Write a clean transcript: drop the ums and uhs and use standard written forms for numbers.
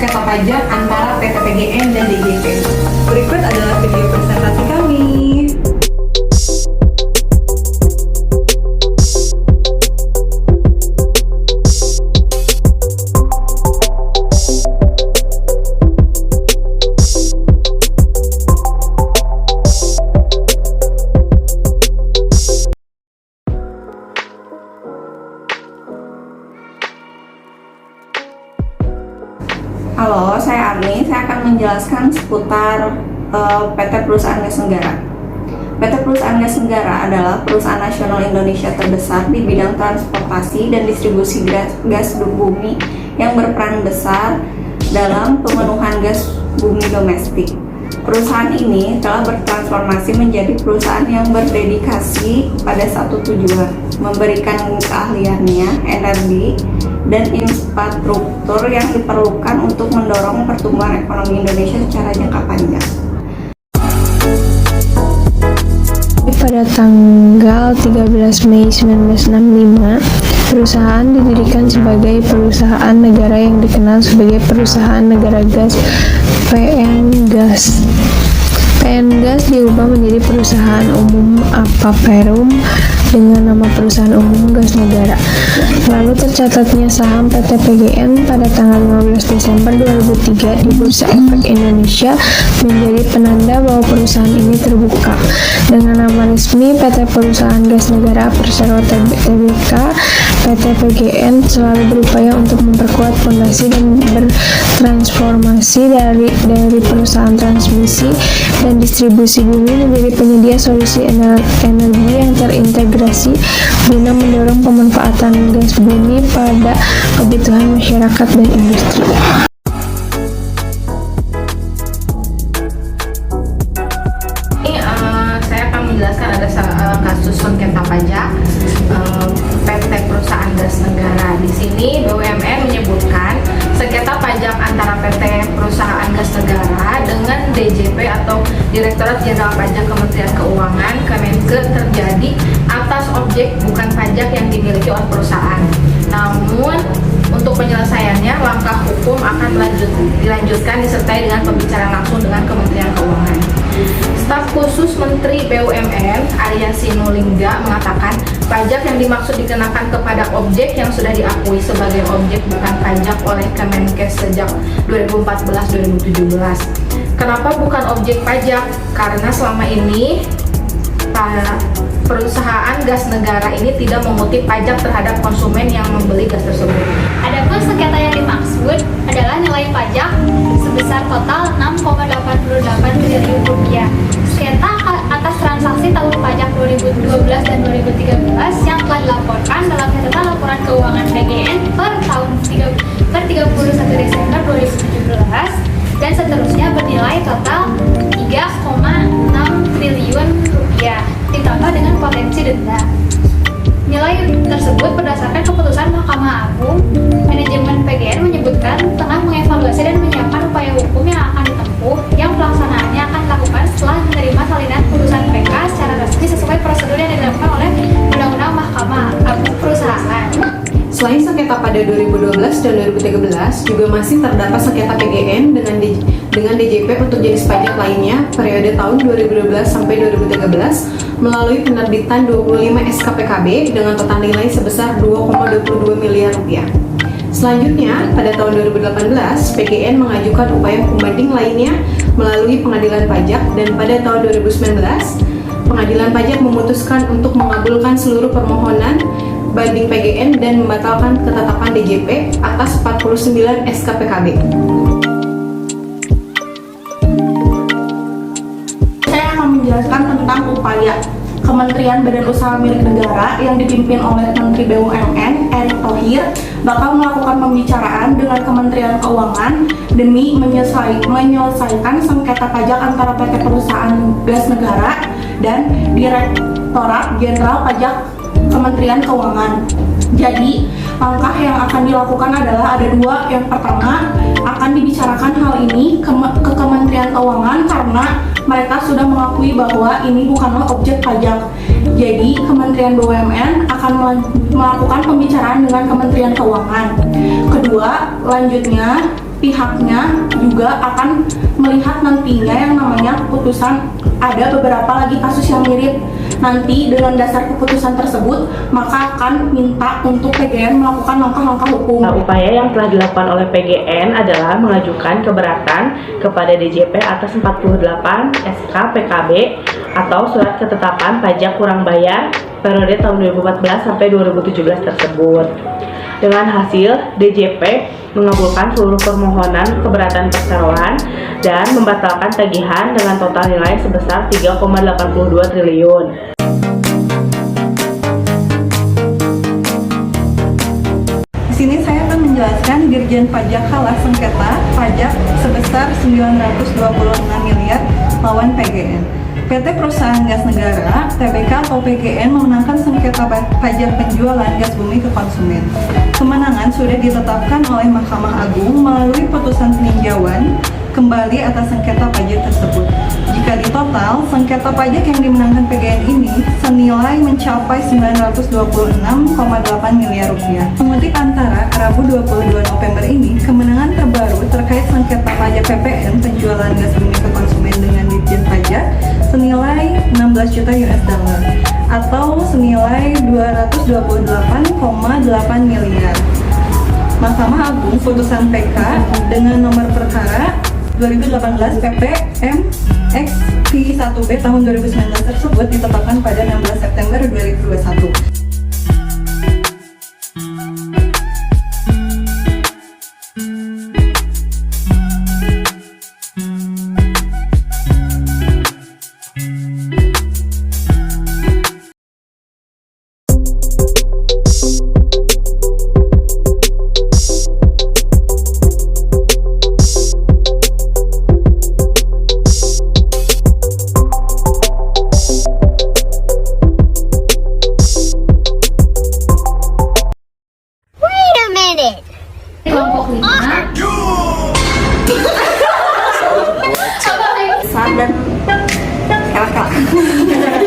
sengketa pajak antara PT PGN dan DJP. Berikut adalah video presentasi kami. Halo, saya Arni. Saya akan menjelaskan seputar PT Perusahaan Gas Negara. PT Perusahaan Gas Negara adalah perusahaan nasional Indonesia terbesar di bidang transportasi dan distribusi gas bumi yang berperan besar dalam pemenuhan gas bumi domestik. Perusahaan ini telah bertransformasi menjadi perusahaan yang berdedikasi pada satu tujuan, memberikan keahliannya, energi, dan infrastruktur yang diperlukan untuk mendorong pertumbuhan ekonomi Indonesia secara jangka panjang. Pada tanggal 13 Mei 1965, perusahaan didirikan sebagai perusahaan negara yang dikenal sebagai Perusahaan Negara Gas PN Gas. PN Gas diubah menjadi Perusahaan Umum APA Perum dengan nama Perusahaan Umum Gas Negara. Lalu tercatatnya saham PT PGN pada tanggal 15 Desember 2003 di Bursa Efek Indonesia menjadi penanda bahwa perusahaan ini terbuka. Dengan nama resmi PT Perusahaan Gas Negara Persero Tbk, PT PGN selalu berupaya untuk memperkuat fondasi dan bertransformasi dari perusahaan transmisi dan distribusi bumi menjadi penyedia solusi energi yang terintegrasi guna mendorong pemanfaatan gas bumi pada kebutuhan masyarakat dan industri. Saya akan menjelaskan ada kasus sengketa pajak PT Perusahaan Gas Negara. Di sini BUMN menyebutkan sengketa pajak antara PT Perusahaan Gas Negara dengan DJP atau Direktorat Jenderal Pajak Kementerian Keuangan Kemenkeu terjadi atas objek bukan pajak yang dimiliki oleh perusahaan. Namun untuk penyelesaiannya, langkah hukum akan dilanjutkan disertai dengan pembicaraan langsung dengan Kementerian Keuangan. Staf khusus Menteri BUMN Arya Sinulinga mengatakan pajak yang dimaksud dikenakan kepada objek yang sudah diakui sebagai objek bukan pajak oleh Kemenkes sejak 2014-2017. Kenapa bukan objek pajak? Karena selama ini perusahaan gas negara ini tidak memungut pajak terhadap konsumen yang membeli gas tersebut. Adapun sengketa yang dimaksud adalah nilai pajak sebesar total 6,88 triliun rupiah. Sengketa atas transaksi tahun pajak 2012 dan 2013 yang telah dilaporkan dalam catatan laporan keuangan PGN per 31 Desember 2017 dan seterusnya bernilai total 3,6 triliun rupiah ditambah dengan potensi denda. Nilai tersebut berdasarkan keputusan Mahkamah Agung. Manajemen PGN menyebutkan tengah mengevaluasi dan menyiapkan upaya hukum yang akan ditempuh yang pelaksanaannya akan dilakukan setelah menerima salinan putusan PK secara resmi sesuai prosedur yang dilakukan oleh Undang-Undang Mahkamah Agung Perusahaan. Selain sengketa pada 2012 dan 2013, juga masih terdapat sengketa PGN dengan DJP untuk jenis pajak lainnya periode tahun 2012 sampai 2013 melalui penerbitan 25 SKPKB dengan total nilai sebesar 2,22 miliar rupiah. Selanjutnya, pada tahun 2018, PGN mengajukan upaya hukum banding lainnya melalui pengadilan pajak dan pada tahun 2019, pengadilan pajak memutuskan untuk mengabulkan seluruh permohonan banding PGN dan membatalkan ketetapan DJP atas 49 SKPKB. Saya akan menjelaskan tentang upaya Kementerian Badan Usaha Milik Negara yang dipimpin oleh Menteri BUMN Erick Thohir bakal melakukan pembicaraan dengan Kementerian Keuangan demi menyelesaikan sengketa pajak antara PT Perusahaan Gas Negara dan Direktorat Jenderal Pajak Kementerian Keuangan. Jadi, langkah yang akan dilakukan adalah ada dua. Yang pertama, akan dibicarakan hal ini ke Kementerian Keuangan karena mereka sudah mengakui bahwa ini bukanlah objek pajak. Jadi, Kementerian BUMN akan melakukan pembicaraan dengan Kementerian Keuangan. Kedua, lanjutnya pihaknya juga akan melihat nantinya yang namanya keputusan. Ada beberapa lagi kasus yang mirip. Nanti dengan dasar keputusan tersebut, maka akan minta untuk PGN melakukan langkah-langkah hukum. Nah, upaya yang telah dilakukan oleh PGN adalah mengajukan keberatan kepada DJP atas 48 SK PKB atau surat ketetapan pajak kurang bayar periode tahun 2014 sampai 2017 tersebut. Dengan hasil, DJP mengabulkan seluruh permohonan keberatan perseroan dan membatalkan tagihan dengan total nilai sebesar 3,82 triliun. Di sini saya akan menjelaskan Dirjen Pajak kalah sengketa pajak sebesar 926 miliar lawan PGN. PT Perusahaan Gas Negara (TBK) atau PGN memenangkan sengketa pajak penjualan gas bumi ke konsumen. Kemenangan sudah ditetapkan oleh Mahkamah Agung melalui putusan peninjauan kembali atas sengketa pajak tersebut. Jika ditotal, sengketa pajak yang dimenangkan PGN ini senilai mencapai 926,8 miliar rupiah. Mengutip Antara, Rabu 22 November ini, kemenangan terbaru terkait sengketa pajak PPN penjualan gas bumi ke konsumen dengan Ditjen Pajak senilai 16 juta US dollar atau senilai 228,8 miliar. Mahkamah Agung putusan PK dengan nomor perkara 2018 PPM XP1B tahun 2019 tersebut ditetapkan pada 16 September 2021. Kelompok 5 Saat dan kalah-kalah.